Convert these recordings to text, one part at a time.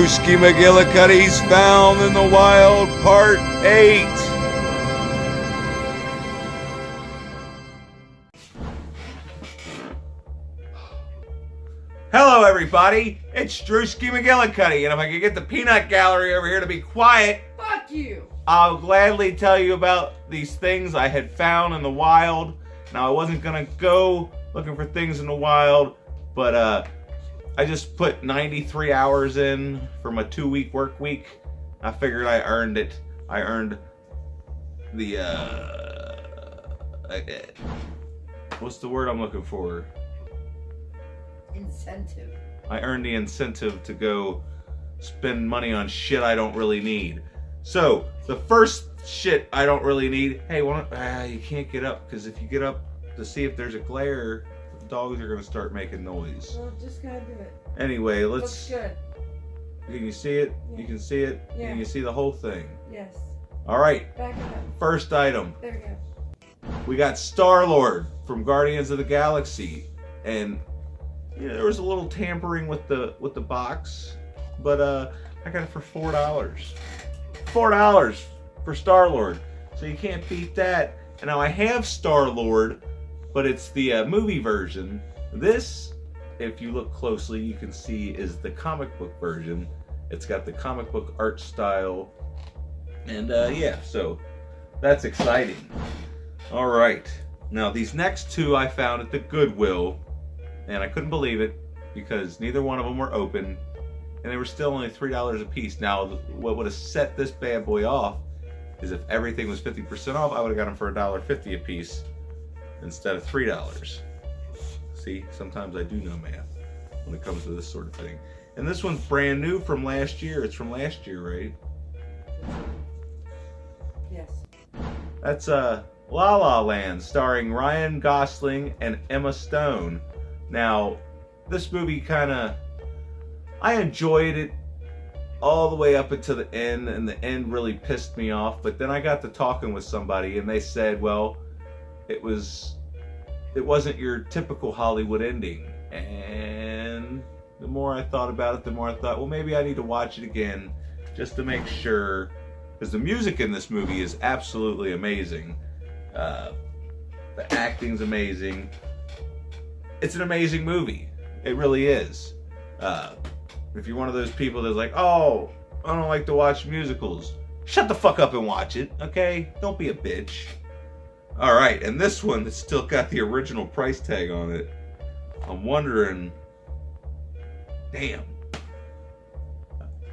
Drewski McGillicuddy's Found in the Wild, Part 8. Hello, everybody. It's Drewski McGillicuddy, and if I could get the peanut gallery over here to be quiet, fuck you. I'll gladly tell you about these things I had found in the wild. Now, I wasn't gonna go looking for things in the wild, but I just put 93 hours in for my 2-week work week. I figured I earned it. I earned the what's the word I'm looking for? Incentive. I earned the incentive to go spend money on shit I don't really need. So, the first shit I don't really need, hey, you can't get up, because if you get up to see if there's a glare, the dogs are going to start making noise. Well, just gotta do it. Anyway, let's... Looks good. Can you see it? Yeah. You can see it? Yeah. Can you see the whole thing? Yes. Alright, Back it up. first item. There we go. We got Star-Lord from Guardians of the Galaxy. And yeah, there was a little tampering with the box, but I got it for $4. $4 for Star-Lord. So you can't beat that. And now I have Star-Lord, but it's the movie version. This, if you look closely, you can see is the comic book version. It's got the comic book art style. And yeah, so that's exciting. Alright. Now these next two I found at the Goodwill. And I couldn't believe it because neither one of them were open. And they were still only $3 a piece. Now, what would have set this bad boy off is if everything was 50% off, I would have got them for $1.50 a piece instead of $3. See, sometimes I do know math when it comes to this sort of thing. And this one's brand new from last year. It's from last year, right? Yes. That's La La Land, starring Ryan Gosling and Emma Stone. Now, this movie I enjoyed it all the way up until the end, and the end really pissed me off. But then I got to talking with somebody, and they said, well, it wasn't your typical Hollywood ending. And the more I thought about it, the more I thought, well, maybe I need to watch it again just to make sure, because the music in this movie is absolutely amazing. The acting's amazing. It's an amazing movie. It really is. If you're one of those people that's like, oh, I don't like to watch musicals, shut the fuck up and watch it, okay? Don't be a bitch. Alright, and this one that's still got the original price tag on it. I'm wondering... Damn.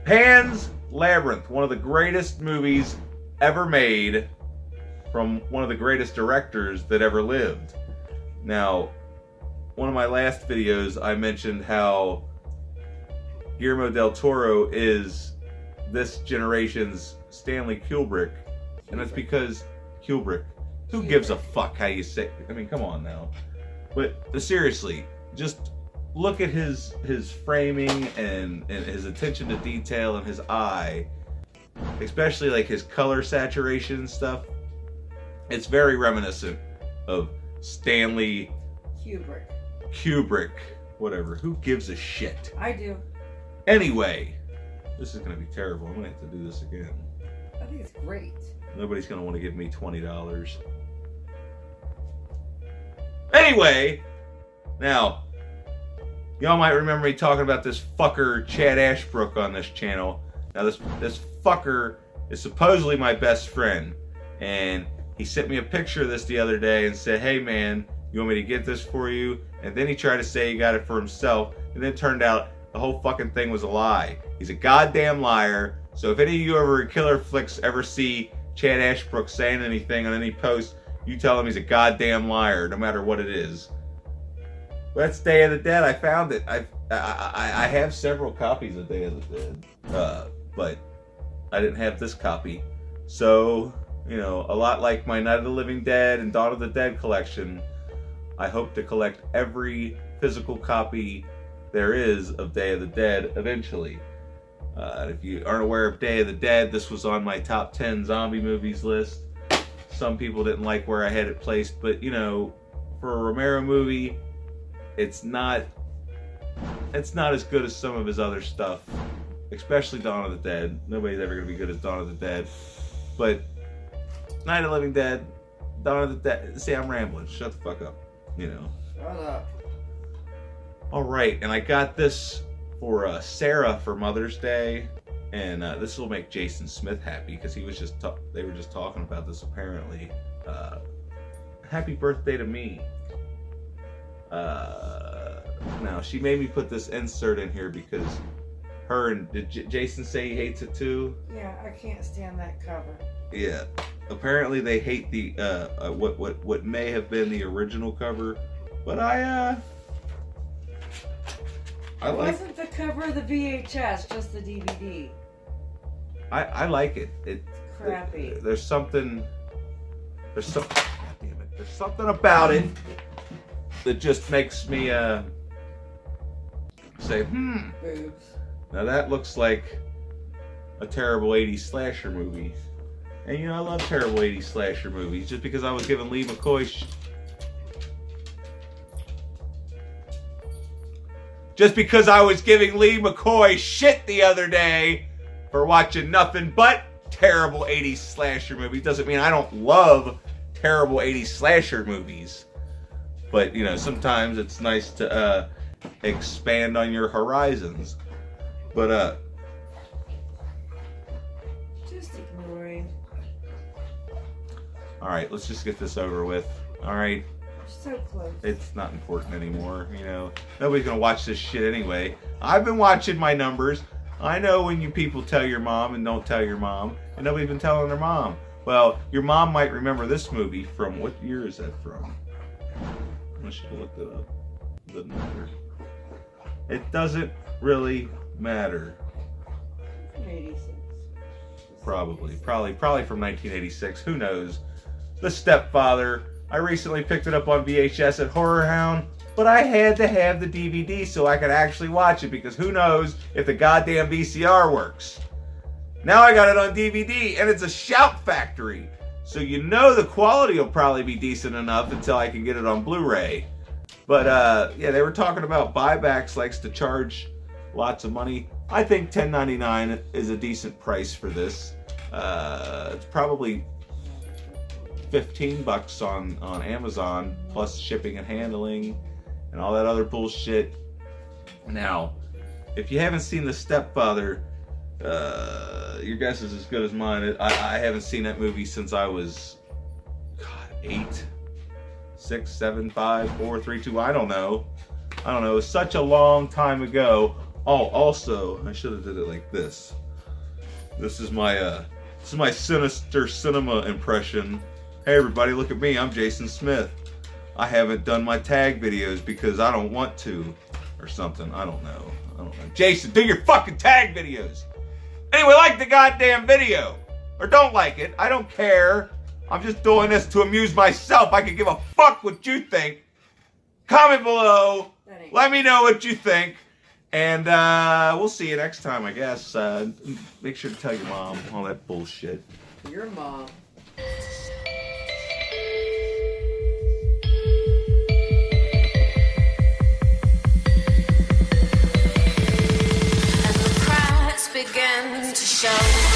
Pan's Labyrinth, one of the greatest movies ever made from one of the greatest directors that ever lived. Now, one of my last videos, I mentioned how Guillermo del Toro is this generation's Stanley Kubrick. And that's because Kubrick. Who gives a fuck how you say? I mean, come on now. But seriously, just look at his framing and his attention to detail and his eye. Especially like his color saturation stuff. It's very reminiscent of Stanley Kubrick, whatever. Who gives a shit? I do. Anyway, this is going to be terrible. I'm going to have to do this again. I think it's great. Nobody's going to want to give me $20. Anyway, now, y'all might remember me talking about this fucker Chad Ashbrook on this channel. Now, this fucker is supposedly my best friend. And he sent me a picture of this the other day and said, hey man, you want me to get this for you? And then he tried to say he got it for himself. And then it turned out the whole fucking thing was a lie. He's a goddamn liar. So if any of you over at Killer Flicks ever see Chad Ashbrook saying anything on any post, you tell him he's a goddamn liar, no matter what it is. That's Day of the Dead. I found it. I have several copies of Day of the Dead. But I didn't have this copy. So, you know, a lot like my Night of the Living Dead and Dawn of the Dead collection, I hope to collect every physical copy there is of Day of the Dead eventually. If you aren't aware of Day of the Dead, this was on my top 10 zombie movies list. Some people didn't like where I had it placed, but you know, for a Romero movie, it's not as good as some of his other stuff. especially Dawn of the Dead. Nobody's ever going to be good as Dawn of the Dead. But Night of the Living Dead, Dawn of the Dead. See, I'm rambling. Shut the fuck up. You know. Shut up. All right, and I got this for Sarah for Mother's Day, and this will make Jason Smith happy because he was just they were just talking about this apparently. Happy birthday to me. Now she made me put this insert in here because her and did Jason say he hates it too? Yeah, I can't stand that cover. Yeah. Apparently they hate the what may have been the original cover, but I It like. wasn't the cover of the VHS, just the DVD. I like it. It's crappy. There's something. God damn it. There's something about it that just makes me say, Boobs. Now that looks like a terrible 80s slasher movie. And you know I love terrible 80s slasher movies just because I was giving Lee McCoy shit the other day for watching nothing but terrible 80s slasher movies. Doesn't mean I don't love terrible 80s slasher movies. But, you know, sometimes it's nice to expand on your horizons. But, Just ignoring. alright, let's just get this over with. Alright? So close. It's not important anymore, you know. Nobody's gonna watch this shit anyway. I've been watching my numbers. I know when you people tell your mom and don't tell your mom, and nobody's been telling their mom. Well, your mom might remember this movie from, what year is that from? I should have looked it up. Doesn't matter. It doesn't really matter. 86. Probably from 1986. Who knows? The Stepfather. I recently picked it up on VHS at Horror Hound, but I had to have the DVD so I could actually watch it because who knows if the goddamn VCR works. Now I got it on DVD and it's a shout factory. So you know the quality will probably be decent enough until I can get it on Blu-ray. But yeah, they were talking about buybacks likes to charge lots of money. I think $10.99 is a decent price for this. It's probably $15 on Amazon plus shipping and handling and all that other bullshit. Now, if you haven't seen The Stepfather, your guess is as good as mine. I haven't seen that movie since I was 8, 6, 7, 5, 4, 3, 2. I don't know. It was such a long time ago. Oh, also, I should have did it like this. This is my sinister cinema impression. Hey everybody, look at me. I'm Jason Smith. I haven't done my tag videos because I don't want to, or something. I don't know. Jason, do your fucking tag videos. Anyway, like the goddamn video, or don't like it. I don't care. I'm just doing this to amuse myself. I can give a fuck what you think. Comment below. Let me know what you think. And we'll see you next time, I guess. Make sure to tell your mom all that bullshit. Your mom. And the cracks began to show.